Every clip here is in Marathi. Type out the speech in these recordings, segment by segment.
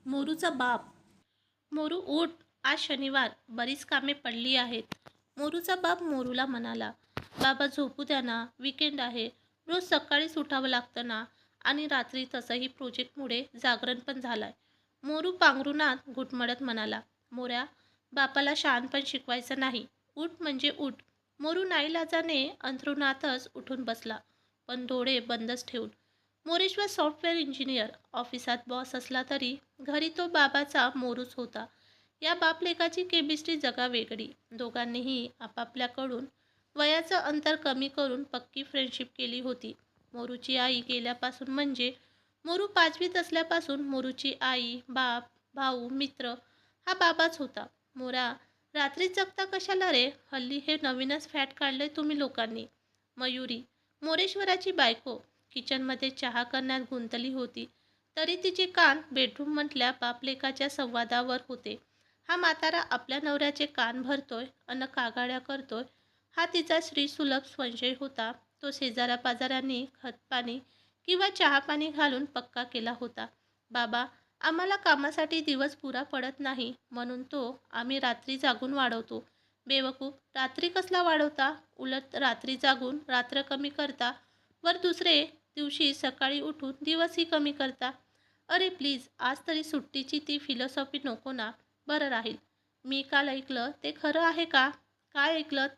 मोरूचा बाप. मोरू उठ, आज शनिवार, बरीच कामे पडली आहेत. मोरूचा बाप मोरूला म्हणाला, बाबा झोपू द्या ना, विकेंड आहे. रोज सकाळीच उठावं लागतं ना. आणि रात्री तसंही प्रोजेक्टमुळे जागरण पण झालंय. मोरू पांघरुणात घुटमळत म्हणाला, मोऱ्या, बापाला शहाणपण शिकवायचं नाही. उठ म्हणजे उठ. मोरू नाईलाजाने अंथरुणातच उठून बसला, पण डोळे बंदच ठेवून. मोरेश्वर सॉफ्टवेअर इंजिनियर, ऑफिसात बॉस असला तरी घरी तो बाबाचा मोरूच होता. या बापलेकाची केमिस्ट्री जगावेगळी. दोघांनीही आपापल्याकडून वयाचं अंतर कमी करून पक्की फ्रेंडशिप केली होती. मोरूची आई गेल्यापासून म्हणजे मोरू 5वीत असल्यापासून मोरूची आई, बाप, भाऊ, मित्र हा बाबाच होता. मोरा, रात्री जगता कशाला रे? हल्ली हे नवीनच फॅट काढलंय तुम्ही लोकांनी. मयुरी, मोरेश्वराची बायको, किचनमध्ये चहा करण्यात गुंतली होती, तरी तिचे कान बेडरूममधल्या बापलेकाच्या संवादावर होते. हा म्हातारा आपल्या नवऱ्याचे कान भरतोय अन कागाड्या करतोय, हा तिचा श्रीसुलभ संशय होता. तो शेजाऱ्या-पाजाऱ्यांनी खतपाणी किंवा चहापाणी घालून पक्का केला होता. बाबा, आम्हाला कामासाठी दिवस पुरा पडत नाही, म्हणून तो आम्ही रात्री जागून वाढवतो. बेवकूफ, रात्री कसला वाढवता? उलट रात्री जागून रात्र कमी करता, वर दुसरे दिवशी सकाळी उठून दिवसही कमी करता. अरे प्लीज, आज तरी सुट्टीची ती फिलॉसॉफी नको ना. बरं राहील. मी काल ऐकलं ते खरं आहे का? काय ऐकलत?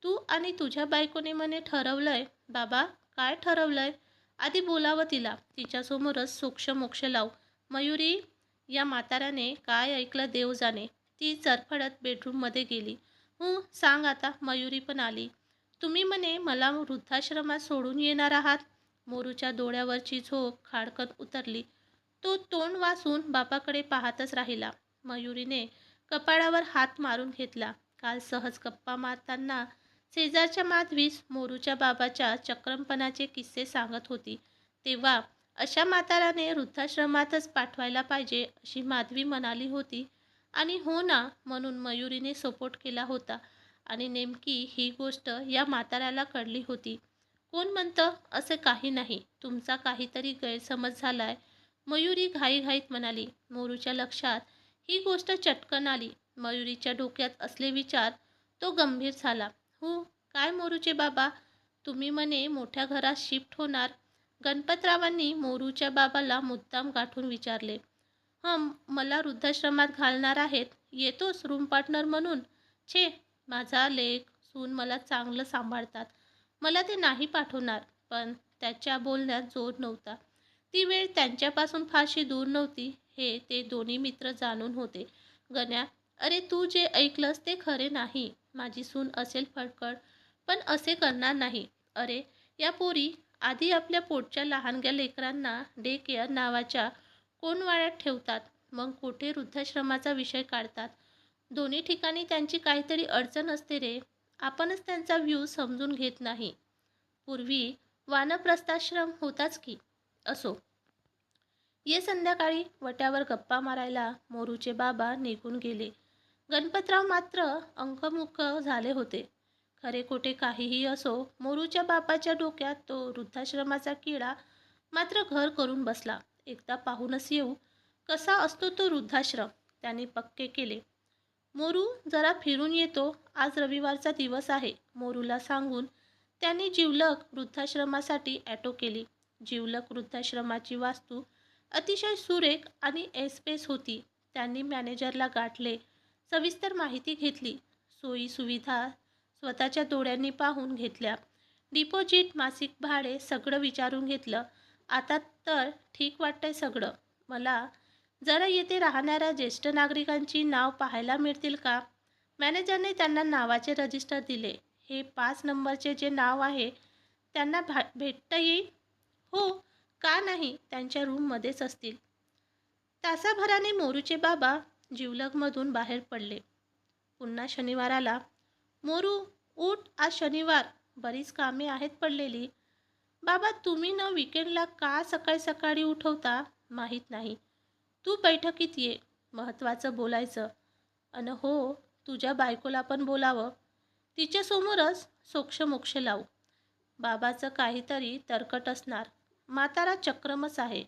तू आणि तुझ्या बायकोने म्हणे ठरवलंय. बाबा, काय ठरवलंय? आधी बोलावं तिला. तिच्यासमोरच सोक्ष-मोक्ष लावू. मयुरी, या म्हाताऱ्याने काय ऐकलं देव जाणे. ती चरफडत बेडरूममध्ये गेली. सांग आता. मयुरी पण आली. तुम्ही म्हणे मला वृद्धाश्रमात सोडून येणार आहात. मोरूच्या डोळ्यावरची झोप खाडकन उतरली. तो तोंड वासून बापाकडे पाहतच राहिला. मयुरीने कपाळावर हात मारून घेतला. काल सहज गप्पा मारताना शेजारच्या माधवीस मोरूच्या बाबाच्या चक्रमपणाचे किस्से सांगत होती. तेव्हा अशा म्हाताराने वृद्धाश्रमातच पाठवायला पाहिजे अशी माधवी म्हणाली होती. आणि हो ना, म्हणून मयुरीने सपोर्ट केला होता. आणि नेमकी ही गोष्ट या म्हाताऱ्याला कळली होती. कोण म्हणतं असं काही नाही, तुमचा काहीतरी गैरसमज झालाय. मयुरी घाईघाईत म्हणाली. मोरूच्या लक्षात ही गोष्ट चटकन आली. मयुरीच्या डोक्यात असले विचार तो गंभीर झाला. काय मोरूचे बाबा, तुम्ही म्हणे मोठ्या घरात शिफ्ट होणार? गणपतरावांनी मोरूच्या बाबाला मुद्दाम गाठून विचारले. मला वृद्धाश्रमात घालणार आहेत. येतोस रूम पार्टनर म्हणून? छे, माझा लेक सून मला चांगलं सांभाळतात. मला ते नाही पाठवणार. पण त्याच्या बोलण्यात जोर नव्हता. ती वेळ त्यांच्यापासून फारशी दूर नव्हती हे ते दोन्ही मित्र जाणून होते. गण्या, अरे तू जे ऐकलंस ते खरे नाही. माझी सून असेल फडकड, पण असे करणार नाही. अरे, या पोरी आधी आपल्या पोटच्या लहानग्या लेकरांना डे केअर नावाच्या कोणवाड्यात ठेवतात, मग कुठे वृद्धाश्रमाचा विषय काढतात. दोन्ही ठिकाणी त्यांची काहीतरी अडचण असते रे. आपणच त्यांचा व्ह्यू समजून घेत नाही. पूर्वी वानप्रस्थाश्रम होताच की. असो, ये संध्याकाळी वट्यावर गप्पा मारायला मोरूचे बाबा निघून गेले. गणपतराव मात्र अंकमुक झाले होते. खरे खोटे काहीही असो, मोरूच्या बापाच्या डोक्यात तो वृद्धाश्रमाचा किडा मात्र घर करून बसला. एकदा पाहूनच येऊ कसा असतो तो वृद्धाश्रम, त्याने पक्के केले. मोरू, जरा फिरून येतो, आज रविवारचा दिवस आहे, मोरूला सांगून त्यांनी जिवलक वृद्धाश्रमासाठी ॲटो केली. जिवलक वृद्धाश्रमाची वास्तू अतिशय सुरेख आणि ऐसपैस होती. त्यांनी मॅनेजरला गाठले, सविस्तर माहिती घेतली. सोयी सुविधा स्वतःच्या डोळ्यांनी पाहून घेतल्या. डिपॉझिट, मासिक भाडे सगळं विचारून घेतलं. आता तर ठीक वाटतंय सगळं. मला जरा येथे राहणाऱ्या ज्येष्ठ नागरिकांची नाव पाहायला मिळतील का? मॅनेजरने त्यांना नावाचे रजिस्टर दिले. हे 5 नंबरचे जे नाव आहे त्यांना भेटता येईल? हो, का नाही, त्यांच्या रूममध्येच असतील. तासाभराने मोरूचे बाबा जिवलगमधून बाहेर पडले. पुन्हा शनिवार आला. मोरू, उठ, आज शनिवार, बरीच कामे आहेत पडलेली. बाबा, तुम्ही न विकेंडला का सकाळी सकाळी उठवता? माहीत नाही. तू बैठकीत ये, महत्त्वाचं बोलायचं. अन हो, तुझ्या बायकोला पण बोलावं. तिच्यासमोरच सोक्षमोक्ष लावू. बाबाचं काहीतरी तरकट असणार. म्हातारा चक्रमच आहे.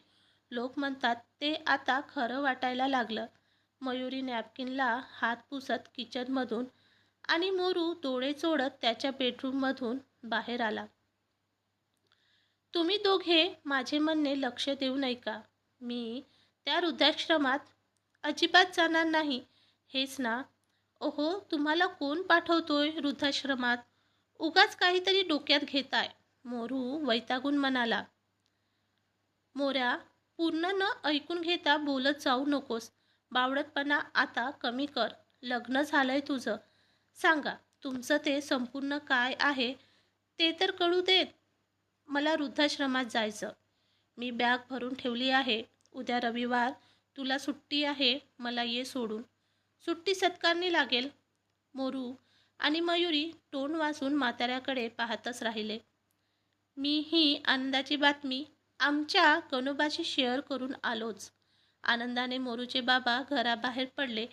लोक म्हणतात ते आता खरं वाटायला लागलं. मयुरी नॅपकिनला हात पुसत किचनमधून आणि मोरू डोळे चोळत त्याच्या बेडरूममधून बाहेर आला. तुम्ही दोघे माझे म्हणणे लक्ष देऊ नये का? मी त्या वृद्धाश्रमात अजिबात जाणार नाही. हेच ना? ओहो, तुम्हाला कोण पाठवतोय वृद्धाश्रमात? उगाच काहीतरी डोक्यात घेताय. मोरू वैतागून म्हणाला. मोऱ्या, पूर्ण न ऐकून घेता बोलत जाऊ नकोस. बावळटपणा आता कमी कर. लग्न झालंय तुझं. सांगा, तुमचं ते संपूर्ण काय आहे ते तर कळू देत. मला वृद्धाश्रमात जायचं. मी बॅग भरून ठेवली आहे. उद्या रविवार, तुला सुट्टी आहे. मला ये सोडून. सुट्टी सत्कारणी लागेल. मोरू आणि मयुरी तोंड वाजून म्हाताऱ्याकडे पाहतच राहिले. मी ही आनंदाची बातमी आमच्या गणोबाशी शेअर करून आलोच. आनंदाने मोरूचे बाबा घराबाहेर पडले.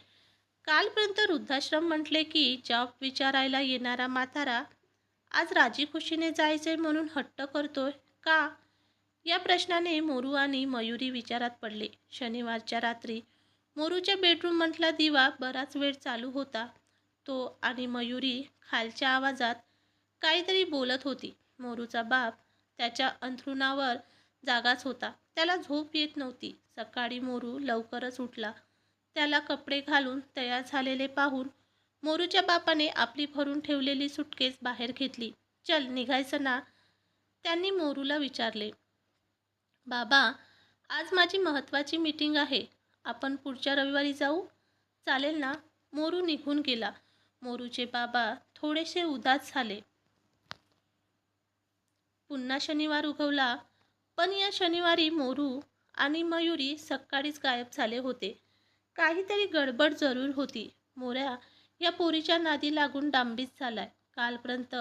कालपर्यंत वृद्धाश्रम म्हटले की जॉब विचारायला येणारा म्हातारा आज राजीखुशीने जायचे म्हणून हट्ट करतोय का? या प्रश्नाने मोरू आणि मयुरी विचारात पडले. शनिवारच्या रात्री मोरूच्या बेडरूममधला दिवा बराच वेळ चालू होता. तो आणि मयुरी खालच्या आवाजात काहीतरी बोलत होती. मोरूचा बाप त्याच्या अंथरुणावर जागाच होता. त्याला झोप येत नव्हती. सकाळी मोरू लवकरच उठला. त्याला कपडे घालून तयार झालेले पाहून मोरूच्या बापाने आपली भरून ठेवलेली सुटकेस बाहेर घेतली. चल, निघायचं ना? त्यांनी मोरूला विचारले. बाबा, आज माझी महत्त्वाची मीटिंग आहे. आपण पुढच्या रविवारी जाऊ? चालेल ना? मोरू निघून गेला. मोरूचे बाबा थोडेसे उदास झाले. पुन्हा शनिवार उगवला. पण या शनिवारी मोरू आणि मयुरी सकाळीच गायब झाले होते. काहीतरी गडबड जरूर होती. मोऱ्या या पोरीच्या नादी लागून डांबीच झालाय. कालपर्यंत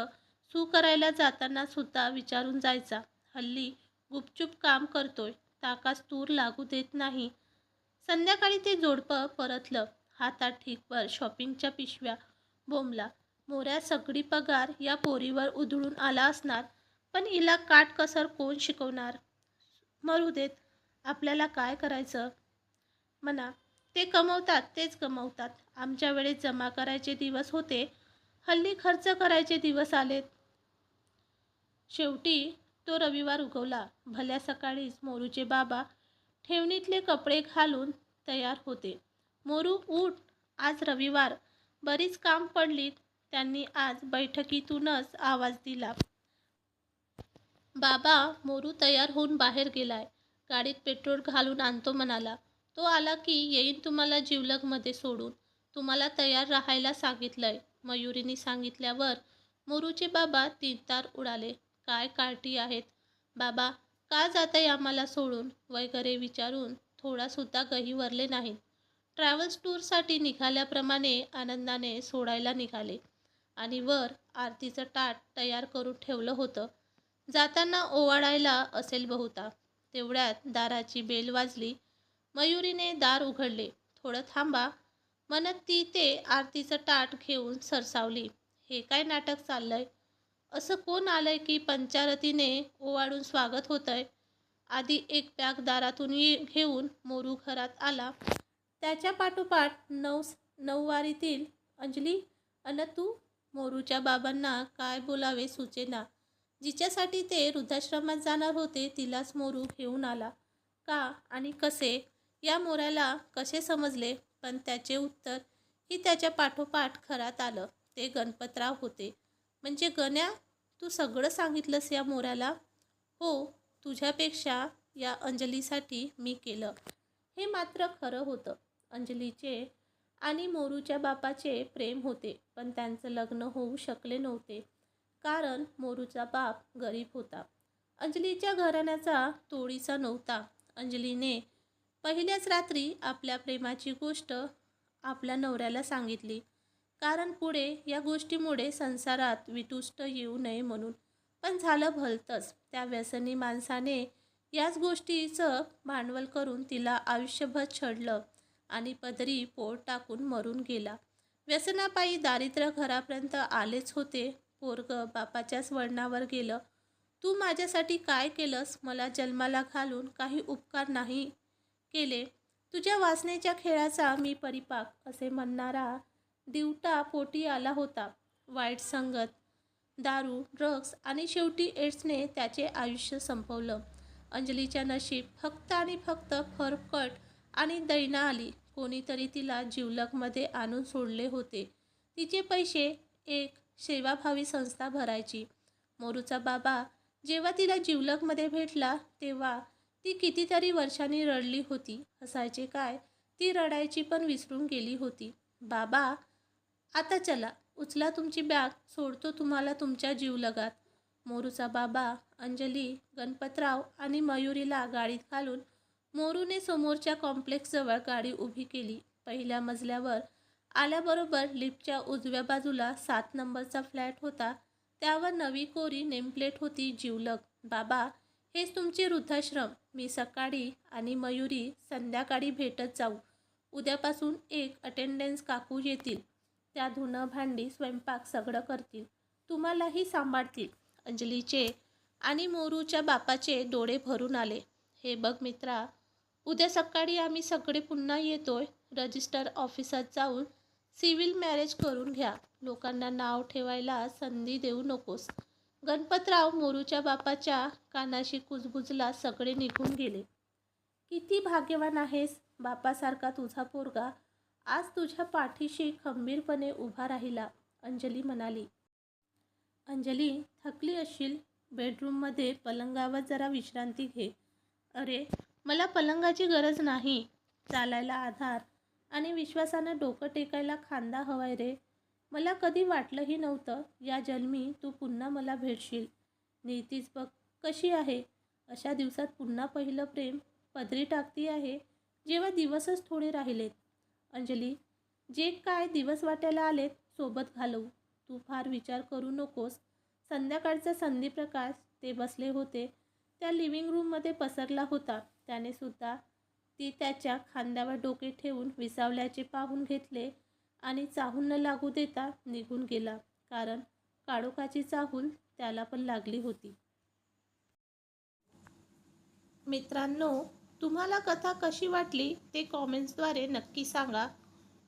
सू करायला जाताना सुद्धा विचारून जायचा. हल्ली गुपचूप काम करतोय. ताकास तूर लागू देत नाही. संध्याकाळी ते जोडपं परतलं. हातात ठीकभर शॉपिंगच्या पिशव्या. बोंबला. मोऱ्या सगळी पगार या पोरीवर उधळून आला असणार. पण हिला काटकसर कोण शिकवणार? मरू देत. आपल्याला काय करायचं? म्हणा, ते कमवतात तेच कमवतात. आमच्या वेळेस जमा करायचे दिवस होते. हल्ली खर्च करायचे दिवस आलेत. शेवटी तो रविवार उगवला. भल्या सकाळीच मोरूचे बाबा ठेवणीतले कपडे घालून तयार होते. मोरू, उठ. आज रविवार. बरीच काम पडलीत. त्यांनी आज बैठकीतूनच आवाज दिला. बाबा, मोरू तयार होऊन बाहेर गेलाय. गाडीत पेट्रोल घालून आणतो म्हणाला. तो आला की येईन तुम्हाला जिवलगमध्ये सोडून. तुम्हाला तयार राहायला सांगितलंय. मयुरीने सांगितल्यावर मोरूचे बाबा तीनतार उडाले. काय कार्टी आहेत. बाबा, का जाताय आम्हाला सोडून वगैरे विचारून थोडासुद्धा गहिवरले नाहीत. ट्रॅव्हल्स टूरसाठी निघाल्याप्रमाणे आनंदाने सोडायला निघाले आणि वर आरतीचं ताट तयार करून ठेवलं होतं. जाताना ओवाळायला असेल बहुता. तेवढ्यात दाराची बेल वाजली. मयुरीने दार उघडले. थोडं थांबा म्हणत ती ते आरतीचं ताट घेऊन सरसावली. हे काय नाटक चाललंय? असं कोण आलंय की पंचारतीने ओवाळून स्वागत होतंय? आधी एक बॅग दारातून घेऊन मोरू घरात आला. त्याच्या पाठोपाठ नऊवारीतील अंजली. अन तू? मोरूच्या बाबांना काय बोलावे सुचेना. जिच्यासाठी ते वृद्धाश्रमात जाणार होते तिलाच मोरू घेऊन आला. का आणि कसे? या मोऱ्याला कसे समजले? पण त्याचे उत्तर ही त्याच्या पाठोपाठ घरात आलं. ते गणपतराव होते. म्हणजे गण्या, तू सगळं सांगितलंस या मोऱ्याला? हो, तुझ्यापेक्षा या अंजलीसाठी मी केलं. हे मात्र खरं होतं. अंजलीचे आणि मोरूच्या बापाचे प्रेम होते. पण त्यांचं लग्न होऊ शकले नव्हते. कारण मोरूचा बाप गरीब होता. अंजलीच्या घराण्याचा तोडीचा नव्हता. अंजलीने पहिल्याच रात्री आपल्या प्रेमाची गोष्ट आपल्या नवऱ्याला सांगितली. कारण पुढे या गोष्टीमुळे संसारात वितुष्ट येऊ नये म्हणून. पण झालं भलतंच. त्या व्यसनी माणसाने याच गोष्टीचं भांडवल करून तिला आयुष्यभर छळलं आणि पदरी पोट टाकून मरून गेला. व्यसनापायी दारिद्र्य घरापर्यंत आलेच होते. पोरगं बापाच्याच वळणावर गेलं. तू माझ्यासाठी काय केलंस? मला जन्माला घालून काही उपकार नाही केले. तुझ्या वासनेच्या खेळाचा मी परिपाक असे म्हणणारा दिवटा पोटी आला होता. वाईट संगत, दारू, ड्रग्ज आणि शेवटी एड्सने त्याचे आयुष्य संपवलं. अंजलीच्या नशीब फक्त आणि फक्त फरकट आणि दैना आली. कोणीतरी तिला जिवलगमध्ये आणून सोडले होते. तिचे पैसे एक सेवाभावी संस्था भरायची. मोरूचा बाबा जेव्हा तिला जिवलगमध्ये भेटला तेव्हा ती कितीतरी वर्षांनी रडली होती. हसायचे काय, ती रडायची पण विसरून गेली होती. बाबा, आता चला, उचला तुमची बॅग, सोडतो तुम्हाला तुमच्या जीवलगात. मोरूचा बाबा अंजली, गणपतराव आणि मयुरीला गाडीत घालून मोरूने समोरच्या कॉम्प्लेक्सजवळ गाडी उभी केली. पहिल्या मजल्यावर आल्याबरोबर लिफ्टच्या उजव्या बाजूला 7 नंबरचा फ्लॅट होता. त्यावर नवी कोरी नेमप्लेट होती, जिवलग. बाबा, हेच तुमचे वृद्धाश्रम. मी सकाळी आणि मयुरी संध्याकाळी भेटत जाऊ. उद्यापासून एक अटेंडन्स काकू येतील. त्या धुणं भांडी स्वयंपाक सगळं करतील, तुम्हालाही सांभाळतील. अंजलीचे आणि मोरूच्या बापाचे डोळे भरून आले. हे बघ मित्रा, उद्या सकाळी आम्ही सगळे पुन्हा येतोय. रजिस्टर ऑफिसात जाऊन सिव्हिल मॅरेज करून घ्या. लोकांना नाव ठेवायला संधी देऊ नकोस. गणपतराव मोरूच्या बापाच्या कानाशी कुजबुजला. सगळे निघून गेले. किती भाग्यवान आहेस, बापासारखा तुझा पोरगा आज तुझ्या पाठीशी खंबीरपणे उभा राहिला, अंजली म्हणाली. अंजली, थकली असशील, बेडरूममध्ये पलंगावर जरा विश्रांती घे. अरे, मला पलंगाची गरज नाही. चालायला आधार आणि विश्वासानं डोकं टेकायला खांदा हवाय रे. मला कधी वाटलंही नव्हतं या जन्मी तू पुन्हा मला भेटशील. नीतीच बघ कशी आहे. अशा दिवसात पुन्हा पहिलं प्रेम पदरी टाकती आहे, जेव्हा दिवसच थोडे राहिलेत. अंजली, जे काय दिवस वाट्याला आलेत सोबत घालवू. तू फार विचार करू नकोस. संध्याकाळचा संधीप्रकाश ते बसले होते त्या लिव्हिंग रूममध्ये पसरला होता. त्याने सुद्धा ती त्याच्या खांद्यावर डोके ठेवून विसावल्याचे पाहून घेतले आणि चाहूल न लागू देता निघून गेला, कारण काळोखाची चाहूल त्याला पण लागली होती. मित्रांनो, तुम्हाला कथा कशी वाटली ते कॉमेंट्सद्वारे नक्की सांगा.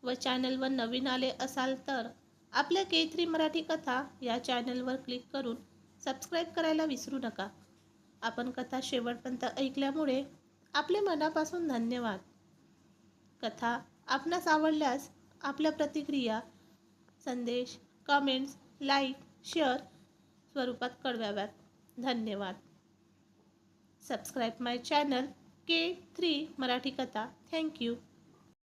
व चॅनलवर नवीन आले असाल तर आपल्या K3 मराठी कथा या चॅनलवर क्लिक करून सबस्क्राईब करायला विसरू नका. आपण कथा शेवटपर्यंत ऐकल्यामुळे आपले मनापासून धन्यवाद. कथा आपणास आवडल्यास आपल्या प्रतिक्रिया, संदेश, कमेंट्स, लाईक, शेअर स्वरूपात कळवाव्यात. धन्यवाद. सबस्क्राईब माय चॅनल K3 मराठी कथा. थँक्यू.